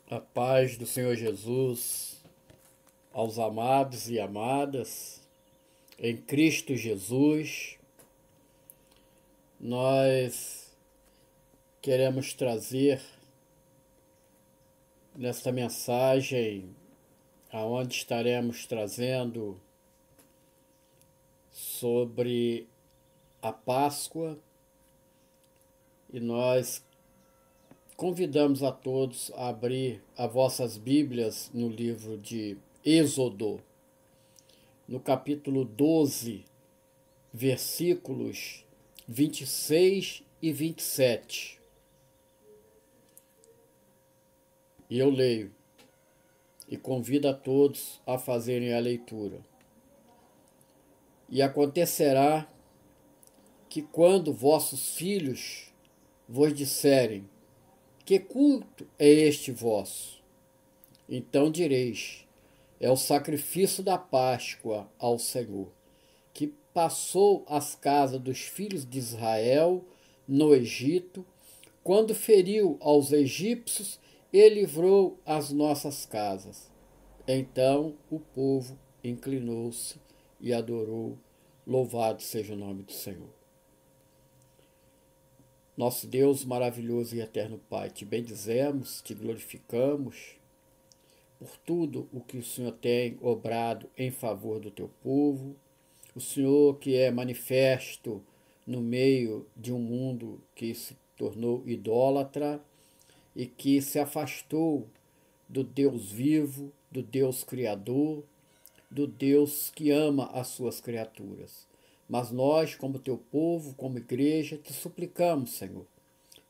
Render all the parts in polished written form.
A paz do Senhor Jesus aos amados e amadas em Cristo Jesus. Nós queremos trazer nesta mensagem, aonde estaremos trazendo sobre a Páscoa, e nós convidamos a todos a abrir as vossas Bíblias no livro de Êxodo, no capítulo 12, versículos 26 e 27. E eu leio e convido a todos a fazerem a leitura. E acontecerá que quando vossos filhos vos disserem: que culto é este vosso? Então direis: é o sacrifício da Páscoa ao Senhor, que passou as casas dos filhos de Israel no Egito, quando feriu aos egípcios e livrou as nossas casas. Então o povo inclinou-se e adorou. Louvado seja o nome do Senhor. Nosso Deus maravilhoso e eterno Pai, te bendizemos, te glorificamos por tudo o que o Senhor tem obrado em favor do teu povo. O Senhor que é manifesto no meio de um mundo que se tornou idólatra e que se afastou do Deus vivo, do Deus criador, do Deus que ama as suas criaturas. Mas nós, como teu povo, como igreja, te suplicamos, Senhor,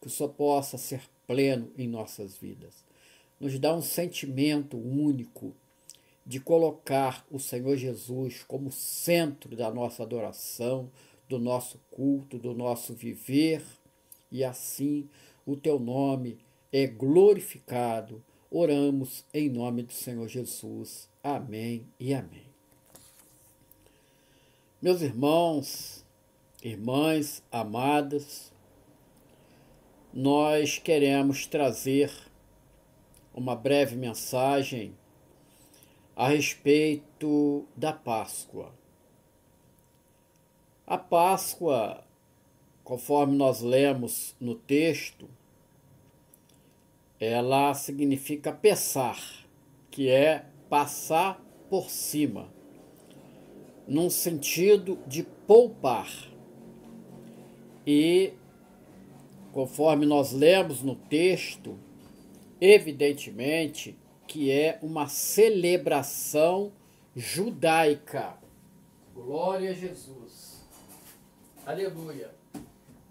que o Senhor possa ser pleno em nossas vidas. Nos dá um sentimento único de colocar o Senhor Jesus como centro da nossa adoração, do nosso culto, do nosso viver, e assim o teu nome é glorificado. Oramos em nome do Senhor Jesus. Amém e amém. Meus irmãos, irmãs amadas, nós queremos trazer uma breve mensagem a respeito da Páscoa. A Páscoa, conforme nós lemos no texto, ela significa pesar, que é passar por cima, num sentido de poupar. E, conforme nós lemos no texto, evidentemente que é uma celebração judaica. Glória a Jesus. Aleluia.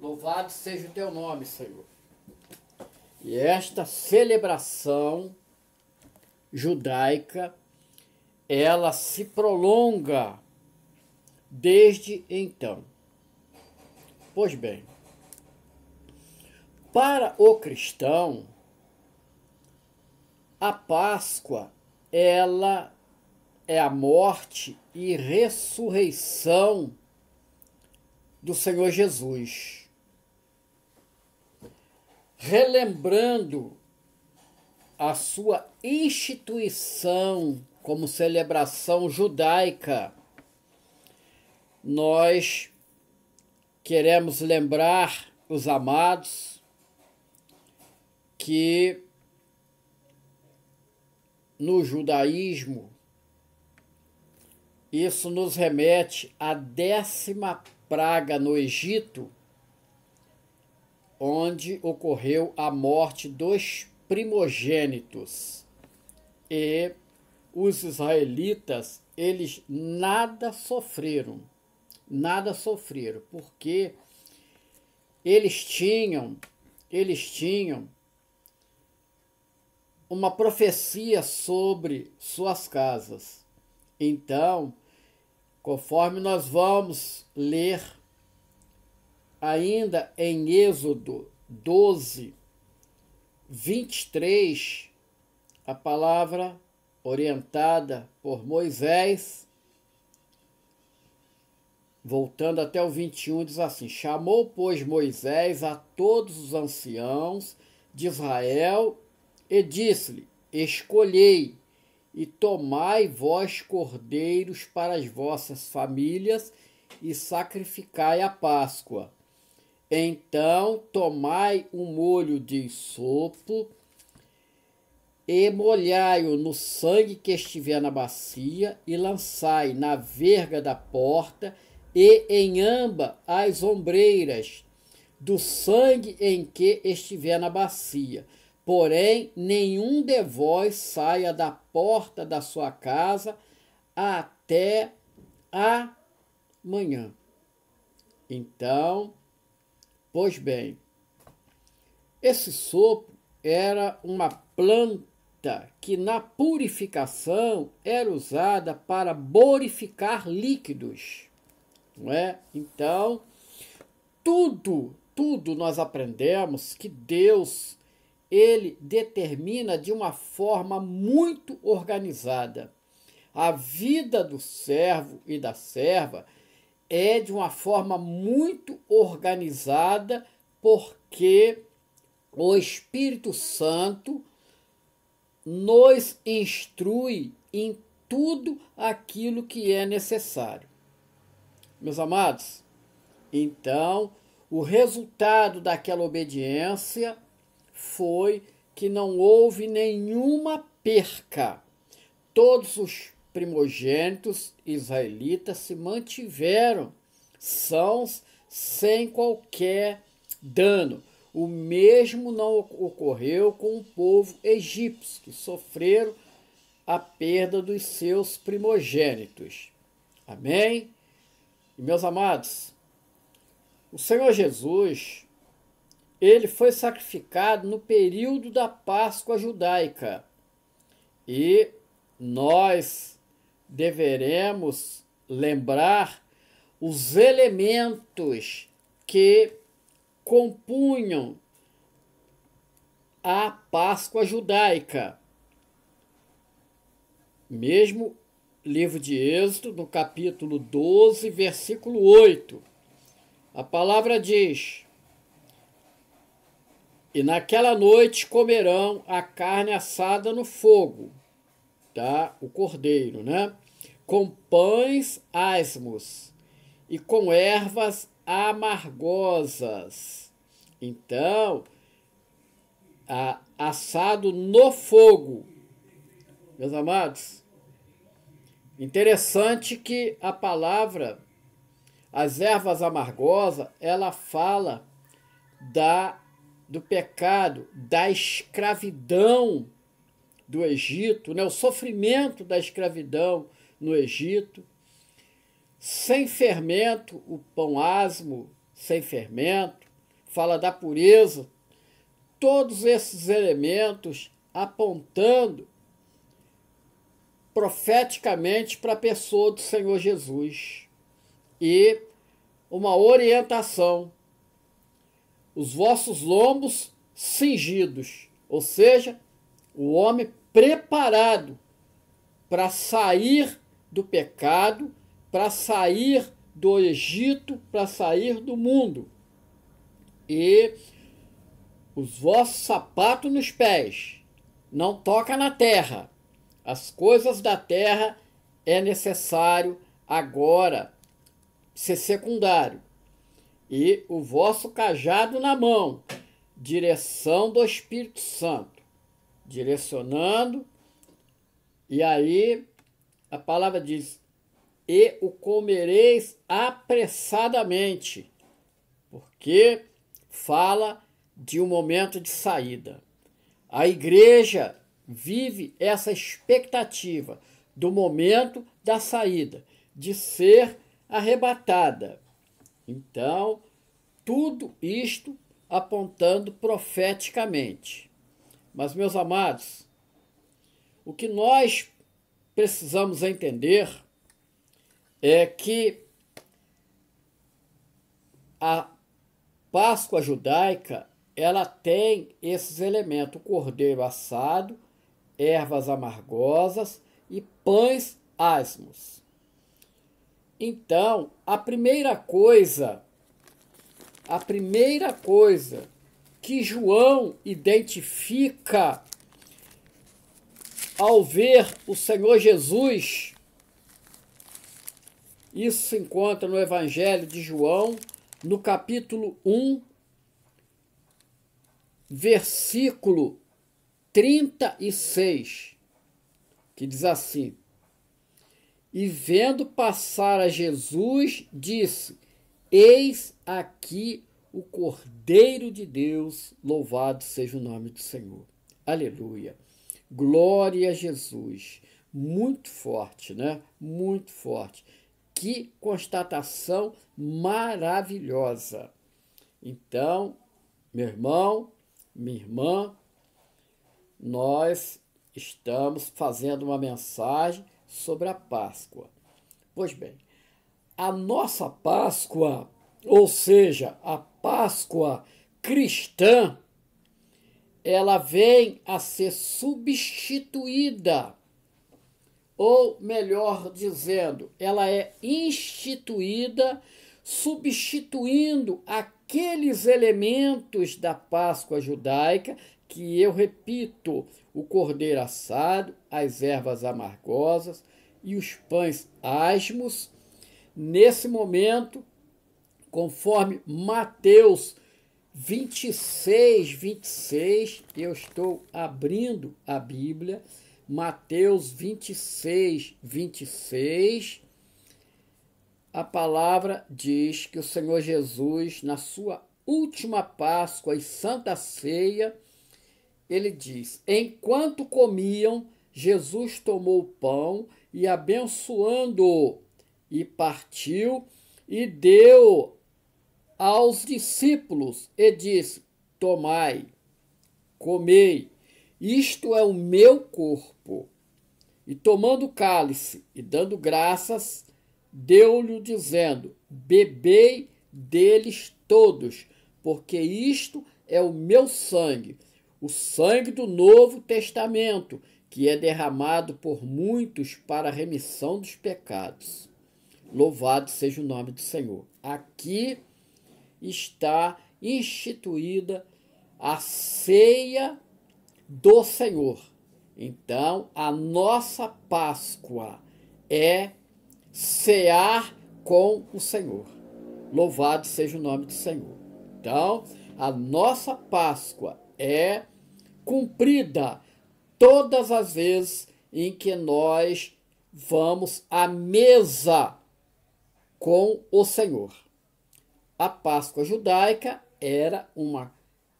Louvado seja o teu nome, Senhor. E esta celebração judaica, ela se prolonga desde então. Pois bem, para o cristão, a Páscoa, ela é a morte e ressurreição do Senhor Jesus. Relembrando a sua instituição como celebração judaica, nós queremos lembrar os amados que no judaísmo isso nos remete à 10ª praga no Egito, onde ocorreu a morte dos primogênitos. E os israelitas, eles nada sofreram, porque eles tinham uma profecia sobre suas casas. Então, conforme nós vamos ler ainda em Êxodo 12, 23, a palavra orientada por Moisés, voltando até o 21, diz assim: chamou, pois, Moisés a todos os anciãos de Israel e disse-lhe: escolhei, e tomai vós cordeiros para as vossas famílias, e sacrificai a Páscoa. Então tomai um molho de sopo, e molhai-o no sangue que estiver na bacia, e lançai na verga da porta, e em ambas as ombreiras do sangue em que estiver na bacia. Porém, nenhum de vós saia da porta da sua casa até amanhã. Então, pois bem, esse sopo era uma planta que na purificação era usada para borificar líquidos, não é? Então, tudo nós aprendemos que Deus, ele determina de uma forma muito organizada. A vida do servo e da serva é de uma forma muito organizada, porque o Espírito Santo nos instrui em tudo aquilo que é necessário. Meus amados, então, o resultado daquela obediência foi que não houve nenhuma perca. Todos os primogênitos israelitas se mantiveram sãos, sem qualquer dano. O mesmo não ocorreu com o povo egípcio, que sofreram a perda dos seus primogênitos. Amém? E, meus amados, o Senhor Jesus, ele foi sacrificado no período da Páscoa judaica. E nós deveremos lembrar os elementos que compunham a Páscoa judaica. Mesmo livro de Êxodo, no capítulo 12, versículo 8, a palavra diz: e naquela noite comerão a carne assada no fogo, tá? O cordeiro, né? Com pães asmos e com ervas amargosas. Então, assado no fogo. Meus amados, interessante que a palavra, as ervas amargosas, ela fala do pecado, da escravidão do Egito, né? O sofrimento da escravidão no Egito. Sem fermento, o pão asmo, sem fermento, fala da pureza. Todos esses elementos apontando profeticamente para a pessoa do Senhor Jesus. E uma orientação: os vossos lombos cingidos, ou seja, o homem preparado para sair do pecado, para sair do Egito, para sair do mundo. E os vossos sapatos nos pés, não toca na terra. As coisas da terra é necessário agora ser secundário. E o vosso cajado na mão, direção do Espírito Santo, direcionando. E aí a palavra diz: e o comereis apressadamente, porque fala de um momento de saída. A igreja vive essa expectativa do momento da saída, de ser arrebatada. Então, tudo isto apontando profeticamente. Mas, meus amados, o que nós precisamos entender é que a Páscoa judaica, ela tem esses elementos: o cordeiro assado, ervas amargosas e pães asmos. Então, a primeira coisa que João identifica ao ver o Senhor Jesus, isso se encontra no Evangelho de João, no capítulo 1, versículo 36, que diz assim: E vendo passar a Jesus, disse: Eis aqui o Cordeiro de Deus, louvado seja o nome do Senhor. Aleluia. Glória a Jesus. Muito forte, né? Muito forte. Que constatação maravilhosa. Então, meu irmão, minha irmã, nós estamos fazendo uma mensagem sobre a Páscoa. Pois bem, a nossa Páscoa, ou seja, a Páscoa cristã, ela vem a ser substituída, ou melhor dizendo, ela é instituída, substituindo aqueles elementos da Páscoa judaica que eu repito, o cordeiro assado, as ervas amargosas e os pães asmos. Nesse momento, conforme Mateus 26, eu estou abrindo a Bíblia, Mateus 26, a palavra diz que o Senhor Jesus, na sua última Páscoa e Santa Ceia, ele diz: enquanto comiam, Jesus tomou o pão e, abençoando-o, e partiu e deu aos discípulos e disse: tomai, comei, isto é o meu corpo. E tomando o cálice e dando graças, deu-lhe dizendo: bebei deles todos, porque isto é o meu sangue, o sangue do Novo Testamento, que é derramado por muitos para a remissão dos pecados. Louvado seja o nome do Senhor. Aqui está instituída a ceia do Senhor. Então, a nossa Páscoa é cear com o Senhor. Louvado seja o nome do Senhor. Então, a nossa Páscoa é cumprida todas as vezes em que nós vamos à mesa com o Senhor. A Páscoa judaica era uma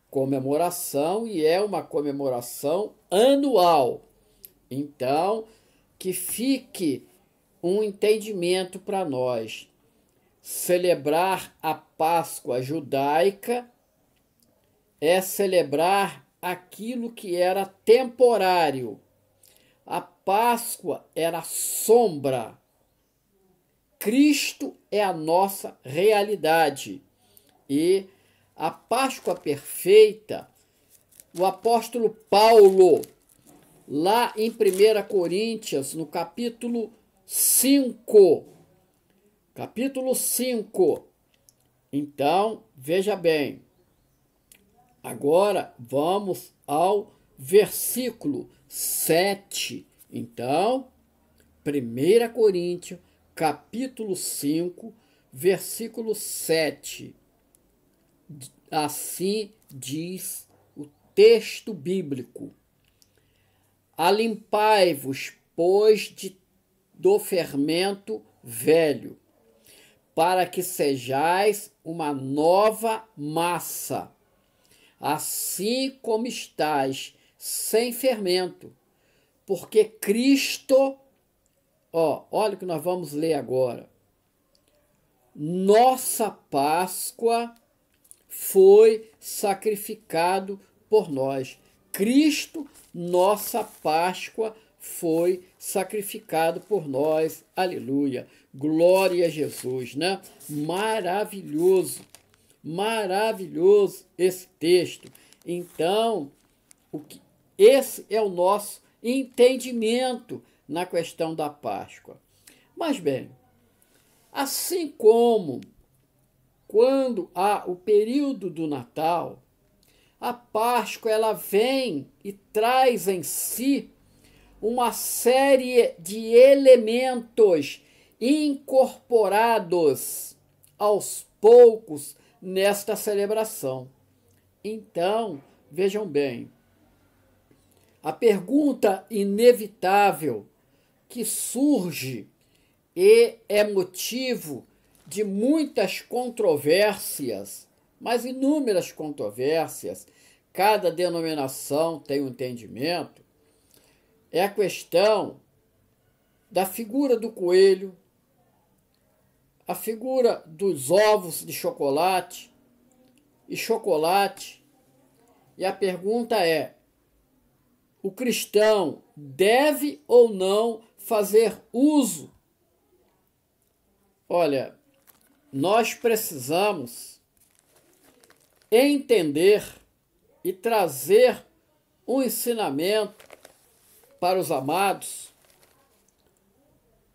comemoração e é uma comemoração anual. Então, que fique um entendimento para nós. Celebrar a Páscoa judaica é celebrar aquilo que era temporário. A Páscoa era sombra. Cristo é a nossa realidade. E a Páscoa perfeita, o apóstolo Paulo, lá em 1 Coríntios, no capítulo 5. Então, veja bem. Agora vamos ao versículo 7. Então, 1 Coríntios, capítulo 5, versículo 7. Assim diz o texto bíblico: alimpai-vos, pois, do fermento velho, para que sejais uma nova massa, assim como estáis sem fermento, porque Cristo, olha o que nós vamos ler agora. Nossa Páscoa foi sacrificado por nós. Cristo, nossa Páscoa, foi sacrificado por nós. Aleluia. Glória a Jesus, né? Maravilhoso. Maravilhoso esse texto. Então, esse é o nosso entendimento na questão da Páscoa. Mas bem, assim como quando há o período do Natal, a Páscoa ela vem e traz em si uma série de elementos incorporados aos poucos nesta celebração. Então, vejam bem, a pergunta inevitável que surge e é motivo de muitas controvérsias, mas inúmeras controvérsias, cada denominação tem um entendimento, é a questão da figura do coelho, a figura dos ovos de chocolate, e a pergunta é: o cristão deve ou não fazer uso? Olha, nós precisamos entender e trazer um ensinamento para os amados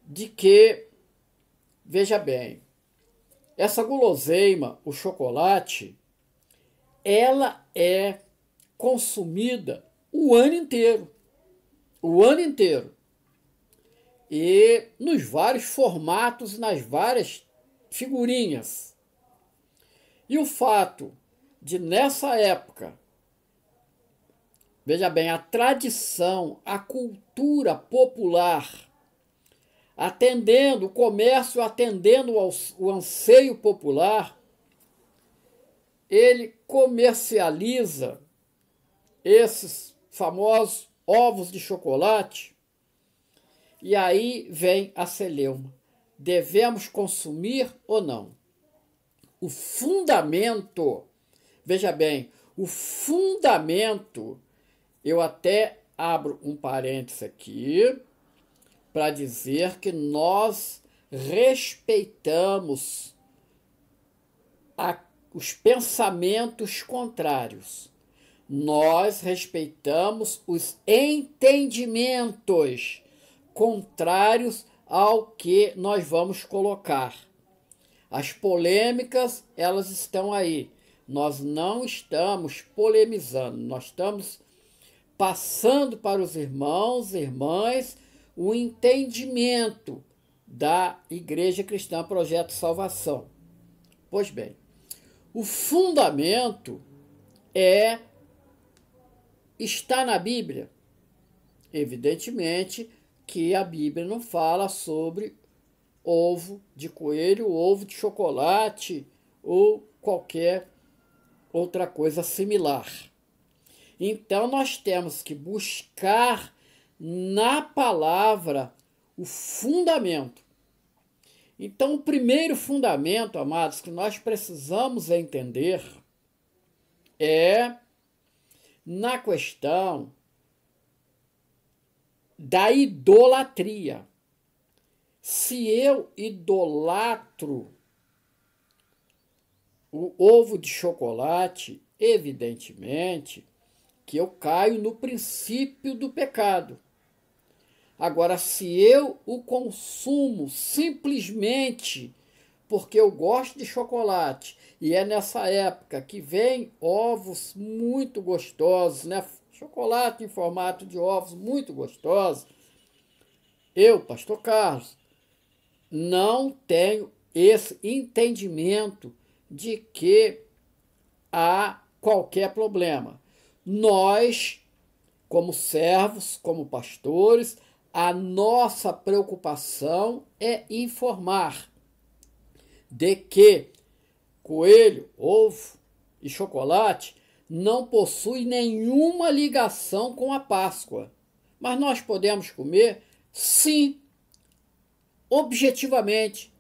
de que, veja bem, essa guloseima, o chocolate, ela é consumida o ano inteiro. O ano inteiro. E nos vários formatos e nas várias figurinhas. E o fato de, nessa época, veja bem, a tradição, a cultura popular, atendendo o comércio, atendendo o anseio popular, ele comercializa esses famosos ovos de chocolate, e aí vem a celeuma. Devemos consumir ou não? O fundamento, veja bem, o fundamento, eu até abro um parênteses aqui, para dizer que nós respeitamos os pensamentos contrários. Nós respeitamos os entendimentos contrários ao que nós vamos colocar. As polêmicas, elas estão aí. Nós não estamos polemizando, nós estamos passando para os irmãos e irmãs o entendimento da Igreja Cristã Projeto Salvação. Pois bem, o fundamento está na Bíblia. Evidentemente que a Bíblia não fala sobre ovo de coelho, ovo de chocolate ou qualquer outra coisa similar. Então nós temos que buscar na palavra o fundamento. Então o primeiro fundamento, amados, que nós precisamos entender é na questão da idolatria. Se eu idolatro o ovo de chocolate, evidentemente que eu caio no princípio do pecado. Agora, se eu o consumo simplesmente porque eu gosto de chocolate, e é nessa época que vem ovos muito gostosos, né? Chocolate em formato de ovos muito gostosos, eu, pastor Carlos, não tenho esse entendimento de que há qualquer problema. Nós, como servos, como pastores, a nossa preocupação é informar de que coelho, ovo e chocolate não possui nenhuma ligação com a Páscoa. Mas nós podemos comer, sim, objetivamente,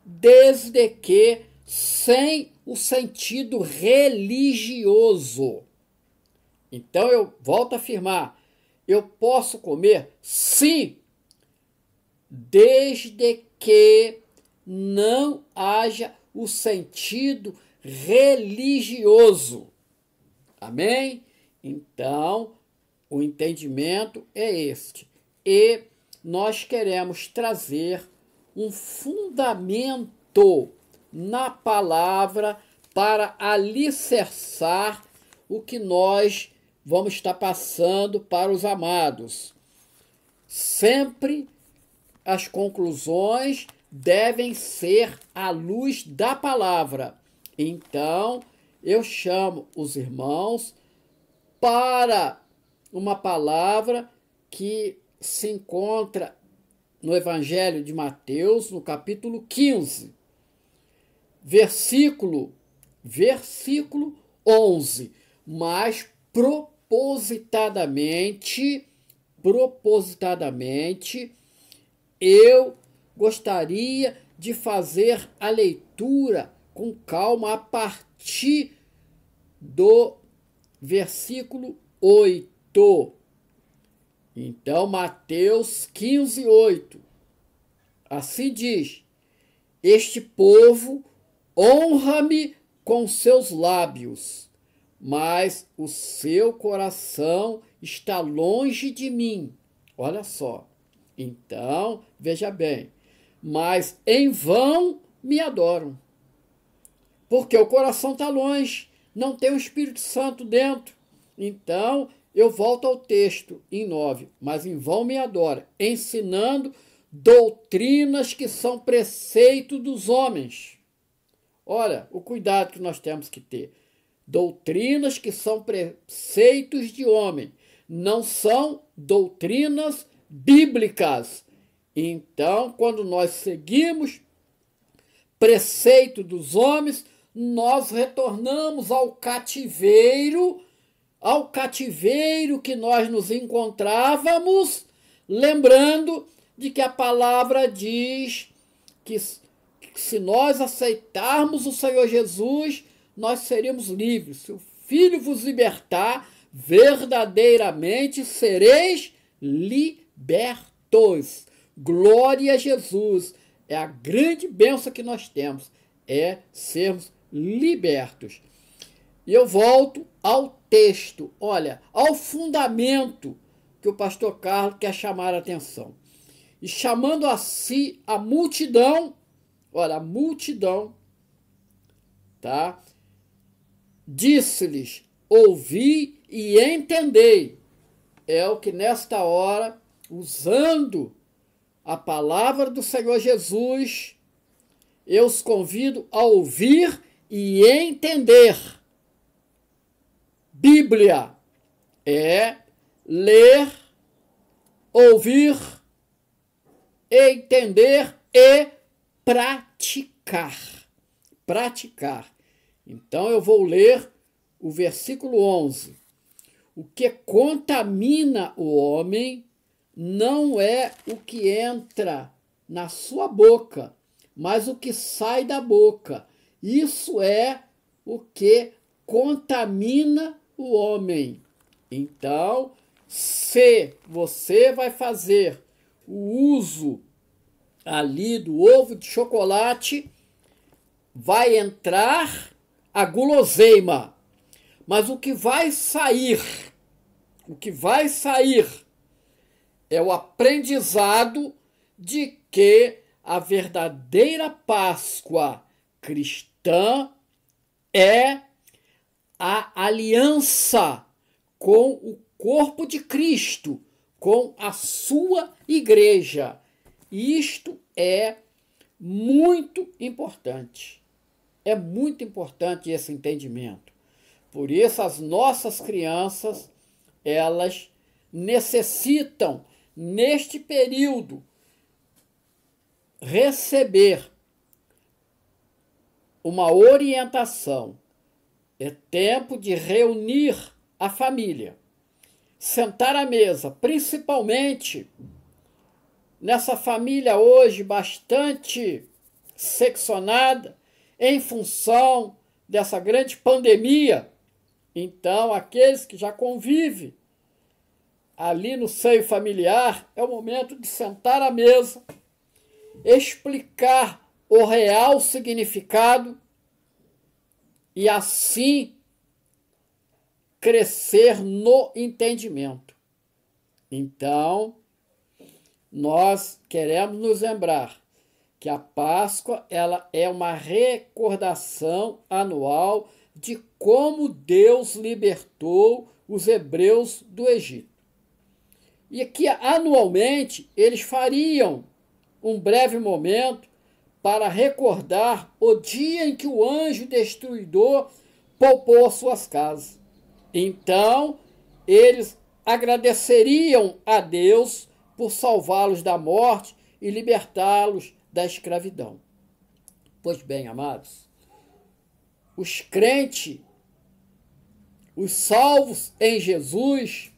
desde que sem o sentido religioso. Então eu volto a afirmar, eu posso comer, sim, desde que não haja o sentido religioso. Amém? Então, o entendimento é este. E nós queremos trazer um fundamento na palavra para alicerçar o que nós vamos estar passando para os amados. Sempre as conclusões devem ser à luz da palavra. Então, eu chamo os irmãos para uma palavra que se encontra no Evangelho de Mateus, no capítulo 15, versículo 11, mas propositadamente, eu gostaria de fazer a leitura com calma a partir do versículo 8. Então, Mateus 15, 8. Assim diz: este povo honra-me com seus lábios, mas o seu coração está longe de mim. Olha só. Então, veja bem, mas em vão me adoram, porque o coração está longe, não tem o Espírito Santo dentro. Então, eu volto ao texto em 9, mas em vão me adoram, ensinando doutrinas que são preceito dos homens. Olha, o cuidado que nós temos que ter. Doutrinas que são preceitos de homem, não são doutrinas bíblicas. Então, quando nós seguimos preceito dos homens, nós retornamos ao cativeiro que nós nos encontrávamos, lembrando de que a palavra diz que se nós aceitarmos o Senhor Jesus, nós seremos livres. Se o Filho vos libertar, verdadeiramente sereis libertos. Glória a Jesus. É a grande bênção que nós temos, é sermos libertos. E eu volto ao texto, olha, ao fundamento que o pastor Carlos quer chamar a atenção. E chamando a si a multidão, olha, a multidão, tá? Disse-lhes: ouvi e entendei. É o que nesta hora, usando a palavra do Senhor Jesus, eu os convido a ouvir e entender. Bíblia é ler, ouvir, entender e praticar. Praticar. Então eu vou ler o versículo 11. O que contamina o homem não é o que entra na sua boca, mas o que sai da boca. Isso é o que contamina o homem. Então, se você vai fazer o uso ali do ovo de chocolate, vai entrar a guloseima. Mas o que vai sair é o aprendizado de que a verdadeira Páscoa cristã é a aliança com o corpo de Cristo, com a sua igreja. Isto é muito importante. É muito importante esse entendimento. Por isso, as nossas crianças, elas necessitam, neste período, receber uma orientação. É tempo de reunir a família, sentar à mesa, principalmente nessa família hoje bastante seccionada em função dessa grande pandemia. Então, aqueles que já convivem ali no seio familiar, é o momento de sentar à mesa, explicar o real significado e assim crescer no entendimento. Então, nós queremos nos lembrar que a Páscoa ela é uma recordação anual de como Deus libertou os hebreus do Egito. e que anualmente eles fariam um breve momento para recordar o dia em que o anjo destruidor poupou as suas casas. Então, eles agradeceriam a Deus por salvá-los da morte e libertá-los da escravidão. Pois bem, amados, os crentes, os salvos em Jesus,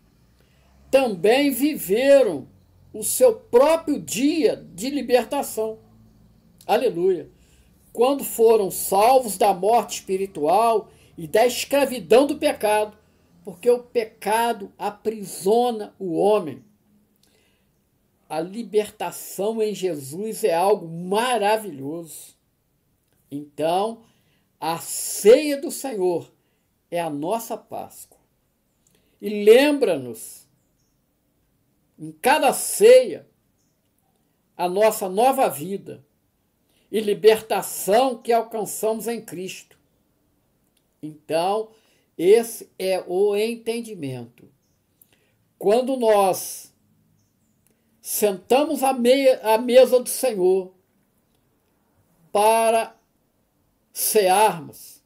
também viveram o seu próprio dia de libertação. Aleluia! Quando foram salvos da morte espiritual e da escravidão do pecado, porque o pecado aprisiona o homem. A libertação em Jesus é algo maravilhoso. Então, a ceia do Senhor é a nossa Páscoa. E lembra-nos, em cada ceia, a nossa nova vida e libertação que alcançamos em Cristo. Então, esse é o entendimento. Quando nós sentamos à mesa do Senhor para cearmos,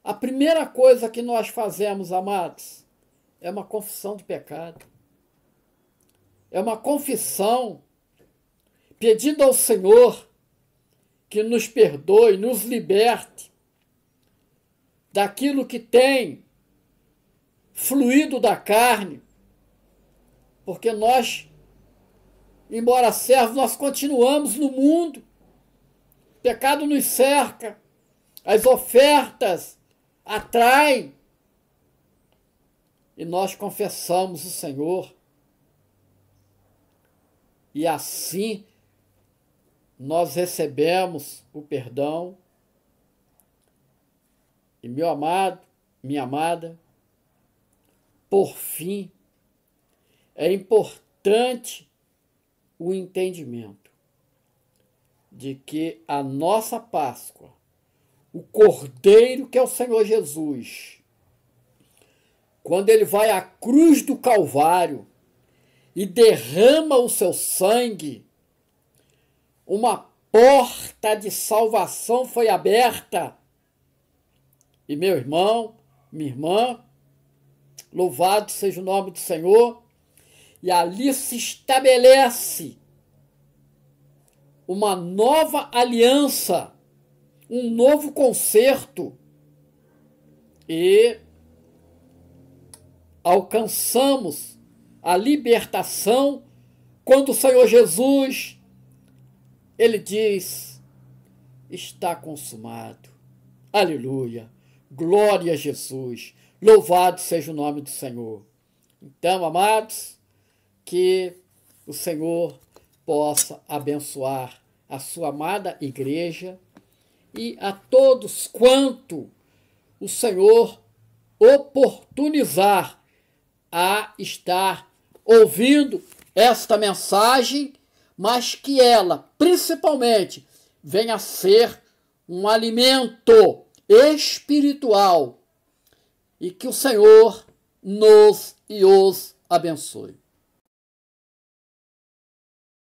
a primeira coisa que nós fazemos, amados, é uma confissão de pecado. É uma confissão pedindo ao Senhor que nos perdoe, nos liberte daquilo que tem fluído da carne, porque nós, embora servos, nós continuamos no mundo, o pecado nos cerca, as ofertas atraem, e nós confessamos o Senhor, e assim nós recebemos o perdão. E meu amado, minha amada, por fim, é importante o entendimento de que a nossa Páscoa, o Cordeiro que é o Senhor Jesus, quando ele vai à cruz do Calvário e derrama o seu sangue, uma porta de salvação foi aberta. E meu irmão, minha irmã, louvado seja o nome do Senhor, e ali se estabelece uma nova aliança, um novo concerto, e alcançamos a libertação quando o Senhor Jesus, ele diz, está consumado. Aleluia. Glória a Jesus. Louvado seja o nome do Senhor. Então, amados, que o Senhor possa abençoar a sua amada igreja e a todos quanto o Senhor oportunizar a estar ouvindo esta mensagem, mas que ela, principalmente, venha a ser um alimento espiritual e que o Senhor nos e os abençoe.